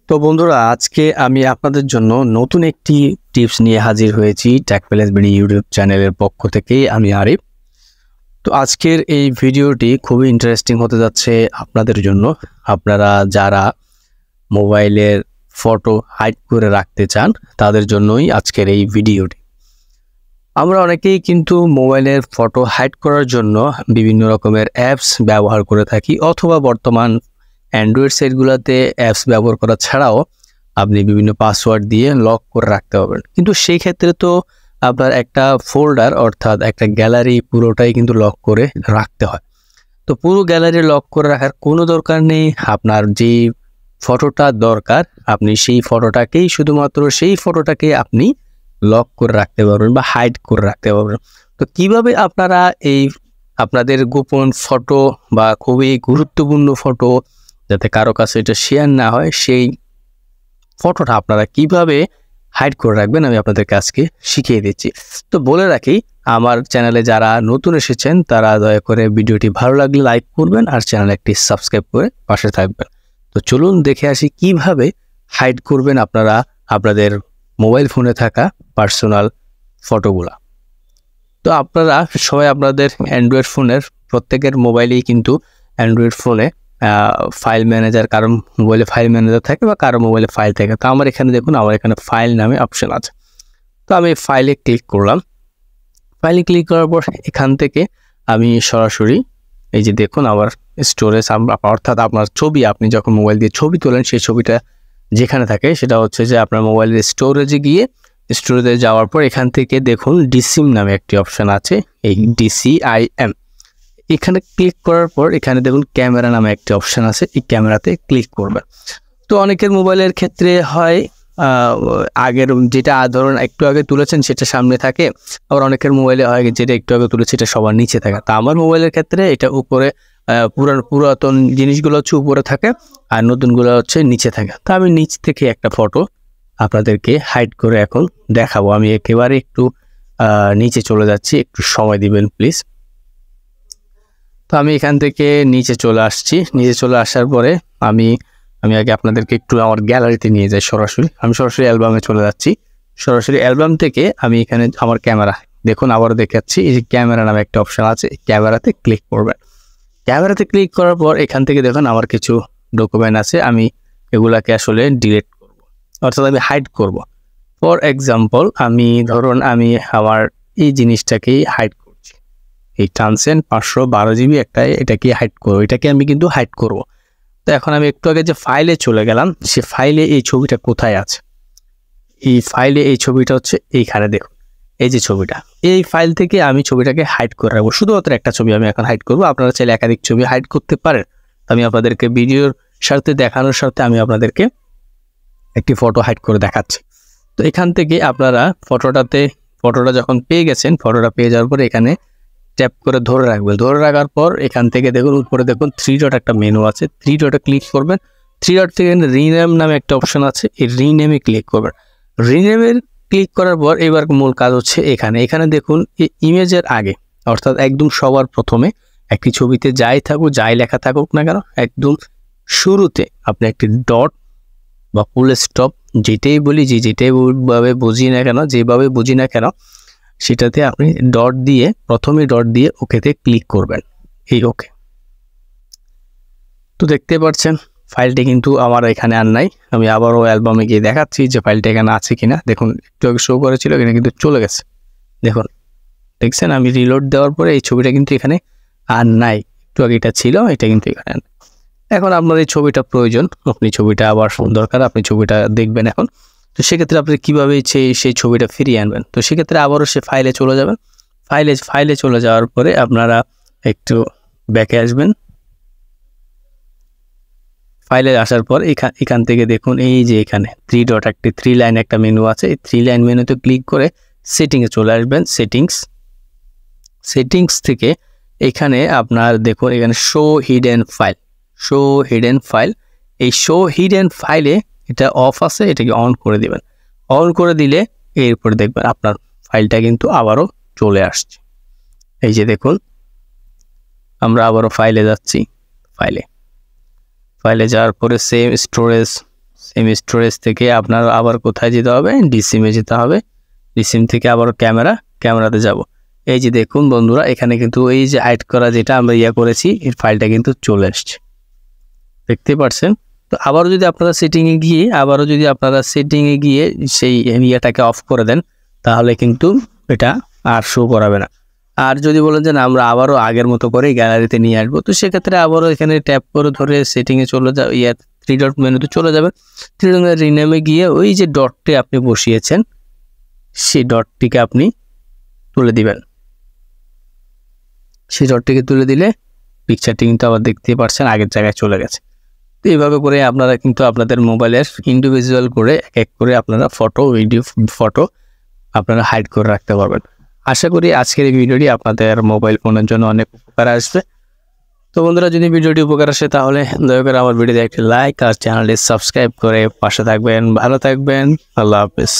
তো বন্ধুরা, আজকে আমি আপনাদের জন্য নতুন একটি টিপস নিয়ে হাজির হয়েছি টেক প্যালেস বিডি ইউটিউব চ্যানেলের পক্ষ থেকে। আমি আরিফ। তো আজকের এই ভিডিওটি খুবই ইন্টারেস্টিং হতে যাচ্ছে আপনাদের জন্য। আপনারা যারা মোবাইলের ফটো হাইড করে রাখতে চান তাদের জন্যই আজকের এই ভিডিওটি। আমরা অনেকেই কিন্তু মোবাইলের ফটো হাইড করার জন্য বিভিন্ন রকমের অ্যাপস ব্যবহার করে থাকি, অথবা বর্তমান অ্যান্ড্রয়েড সেটগুলোতে অ্যাপস ব্যবহার করা ছাড়াও আপনি বিভিন্ন পাসওয়ার্ড দিয়ে লক করে রাখতে পারবেন। কিন্তু সেই ক্ষেত্রে তো আপনার একটা ফোল্ডার অর্থাৎ একটা গ্যালারি পুরোটাই কিন্তু লক করে রাখতে হয়। তো পুরো গ্যালারি লক করে রাখার কোনো দরকার নেই। আপনার যে ফটোটা দরকার আপনি সেই ফটোটাকেই শুধুমাত্র সেই ফটোটাকে আপনি লক করে রাখতে পারবেন বা হাইড করে রাখতে পারবেন। তো কিভাবে আপনারা এই আপনাদের গোপন ফটো বা খুবই গুরুত্বপূর্ণ ফটো যাতে কারো কাছে এটা শেয়ার না হয় সেই ফটোটা আপনারা কিভাবে হাইড করে রাখবেন আমি আপনাদেরকে আজকে শিখিয়ে দিচ্ছি। তো বলে রাখি, আমার চ্যানেলে যারা নতুন এসেছেন তারা দয়া করে ভিডিওটি ভালো লাগলে লাইক করবেন আর চ্যানেলে একটি সাবস্ক্রাইব করে পাশে থাকবেন। তো চলুন দেখে আসি কিভাবে হাইড করবেন আপনারা আপনাদের মোবাইল ফোনে থাকা পার্সোনাল ফটোগুলা। তো আপনারা সবাই আপনাদের অ্যান্ড্রয়েড ফোনের প্রত্যেকের মোবাইলেই কিন্তু অ্যান্ড্রয়েড ফোনে ফাইল ম্যানেজার, কারো মোবাইলে ফাইল ম্যানেজার থাকে বা কারো মোবাইলে ফাইল থাকে। তো আমার এখানে দেখুন, আমার এখানে ফাইল নামে অপশন আছে। তো আমি ফাইলে ক্লিক করলাম। ফাইলে ক্লিক করার পর এখান থেকে আমি সরাসরি এই যে দেখুন আমার স্টোরেজ, অর্থাৎ আপনার ছবি, আপনি যখন মোবাইল দিয়ে ছবি তোলেন সেই ছবিটা যেখানে থাকে সেটা হচ্ছে যে আপনার মোবাইলের স্টোরেজে গিয়ে স্টোরেজে যাওয়ার পর এখান থেকে দেখুন ডিসিম নামে একটি অপশন আছে, এই DCIM। এখানে ক্লিক করার পর এখানে দেখুন ক্যামেরা নামে একটি অপশন আছে, এই ক্যামেরাতে ক্লিক করবেন। তো অনেকের মোবাইলের ক্ষেত্রে হয় আগের যেটা ধরুন একটু আগে তুলেছেন সেটা সামনে থাকে, আবার অনেকের মোবাইলে হয় যেটা একটু আগে তুলেছে এটা সবার নিচে থাকে। তা আমার মোবাইলের ক্ষেত্রে এটা উপরে, পুরাতন জিনিসগুলো হচ্ছে উপরে থাকে আর নতুনগুলো হচ্ছে নিচে থাকে। তো আমি নিচ থেকে একটা ফটো আপনাদেরকে হাইড করে এখন দেখাবো। আমি একেবারে একটু নিচে চলে যাচ্ছি, একটু সময় দিবেন প্লিজ। তো আমি এখান থেকে নিচে চলে আসছি। নিচে চলে আসার পরে আমি আগে আপনাদেরকে একটু আমার গ্যালারিতে নিয়ে যাই। আমি সরাসরি অ্যালবামে চলে যাচ্ছি। সরাসরি অ্যালবাম থেকে আমি এখানে আমার ক্যামেরা দেখুন আবারও দেখাচ্ছি, এই যে ক্যামেরা নামে একটা অপশন আছে, এই ক্যামেরাতে ক্লিক করবেন। ক্যামেরাতে ক্লিক করার পর এখান থেকে দেখুন আমার কিছু ডকুমেন্ট আছে, আমি এগুলাকে আসলে ডিলিট করব, অর্থাৎ আমি হাইড করব। ফর এক্সাম্পল ধরুন আমি আমার এই জিনিসটাকেই হাইড করছি, এই ট্রান্সেন্ট 512 GB এটাকে হাইড করবো, এটাকে আমি কিন্তু হাইড করব। তো এখন আমি একটু আগে যে ফাইলে চলে গেলাম, সে ফাইলে এই ছবিটা কোথায় আছে? এই ফাইলে এই ছবিটা হচ্ছে এইখানে দেখুন, এই যে ছবিটা, এই ফাইল থেকে আমি ছবিটাকে হাইড করে রাখবো। শুধুমাত্র একটা ছবি আমি এখন হাইড করবো, আপনারা চাইলে একাধিক ছবি হাইড করতে পারেন। আমি আপনাদেরকে ভিডিওর সাথে দেখানোর সাথে আমি আপনাদেরকে একটি ফটো হাইড করে দেখাচ্ছি। তো এখান থেকে আপনারা ফটোটা যখন পেয়ে গেছেন, ফটোটা পেয়ে যাওয়ার পরে এখানে ট্যাপ করে ধরে রাখবেন। ধরে রাখার পর এখান থেকে দেখুন উপরে দেখুন 3 ডট একটা মেনু আছে, 3 ডটে ক্লিক করবেন। 3 ডট থেকে রিনেম নামে একটা অপশন আছে, এই রিনেমে ক্লিক করবেন। রিনেমের ক্লিক করার পর এবার মূল কাজ হচ্ছে এখানে দেখুন ইমেজের আগে, অর্থাৎ একদম সবার প্রথমে একটি ছবিতে যাই লেখা থাকুক না কেন, একদম শুরুতে আপনি একটি ডট বা ফুল স্টপ যেটাই বলি, যেভাবে বুঝি না কেন সেটাতে আপনি প্রথমে ডট দিয়ে ওকেতে ক্লিক করবেন, এই ওকে। তো দেখতে পাচ্ছেন ফাইলটি কিন্তু আমার এখানে আর নাই। আমি আবারও অ্যালবামে গিয়ে দেখাচ্ছি যে ফাইলটা এখানে আছে কিনা। দেখুন একটু আগে শো করেছিল, এখানে কিন্তু চলে গেছে। দেখছেন আমি রিলোড দেওয়ার পরে এই ছবিটা কিন্তু এখানে আর নাই। একটু আগে এটা ছিল, এটা কিন্তু এখানে নাই। এখন আপনার এই ছবিটা প্রয়োজন, আপনি ছবিটা আবার দরকার, আপনি ছবিটা দেখবেন এখন। তো সেক্ষেত্রে আপনি কীভাবে সেই ছবিটা ফিরিয়ে আনবেন? তো সেক্ষেত্রে আবারও সে ফাইলে চলে যাবেন। ফাইলে চলে যাওয়ার পরে আপনারা একটু ব্যাকে আসবেন। ফাইলে আসার পর এখান থেকে দেখুন এই যে এখানে 3 ডট একটি 3 লাইন একটা মেনু আছে, এই 3 লাইন মেনুতে ক্লিক করে সেটিংয়ে চলে আসবেন। সেটিংস থেকে এখানে আপনার দেখুন এখানে শো হিডেন ফাইল, এই শো হিডেন ফাইলে এটা অফ আছে, এটাকে অন করে দিবেন। অন করে দিলে এরপর দেখবেন আপনার ফাইলটা কিন্তু আবারও চলে আসছে। এই যে দেখুন আমরা আবারও ফাইলে যাচ্ছি। ফাইলে যাওয়ার পরে সিম স্টোরেজ থেকে আপনার আবার কোথায় যেতে হবে, ডিসিমে যেতে হবে। ডিসিম থেকে আবার ক্যামেরাতে যাব। এই যে দেখুন বন্ধুরা, এখানে কিন্তু এই যে হাইড করা যেটা আমরা করেছি, এর ফাইলটা কিন্তু চলে আসছে, দেখতে পাচ্ছেন। তো আবারও যদি আপনারা সেটিংয়ে গিয়ে সেই ইয়েটাকে অফ করে দেন, তাহলে কিন্তু এটা আর শো করাবে না। আর যদি বলেন যে না, আমরা আবারও আগের মতো করে গ্যালারিতে নিয়ে আসবো, তো সেক্ষেত্রে আবারও এখানে ট্যাপ করে ধরে সেটিংয়ে চলে যাবে, থ্রি ডট মেনুতে চলে যাবে। থ্রি ডট রিনেমে গিয়ে ওই যে ডটটি আপনি বসিয়েছেন, সেই ডটটিকে আপনি তুলে দিবেন। সেই ডটটিকে তুলে দিলে পিকচারটি কিন্তু আবার দেখতেই পাচ্ছেন আগের জায়গায় চলে গেছে। তো এইভাবে করে আপনারা কিন্তু আপনাদের মোবাইলের ইন্ডিভিজুয়াল করে এক করে আপনারা ফটো আপনারা হাইড করে রাখতে পারবেন। আশা করি আজকের এই ভিডিওটি আপনাদের মোবাইল ফোনের জন্য অনেক উপকার আসবে। তো বন্ধুরা, যদি ভিডিওটি উপকার আসে তাহলে দয়া করে আমার ভিডিওতে একটি লাইক আর চ্যানেলটি সাবস্ক্রাইব করে পাশে থাকবেন। ভালো থাকবেন, আল্লাহ হাফেজ।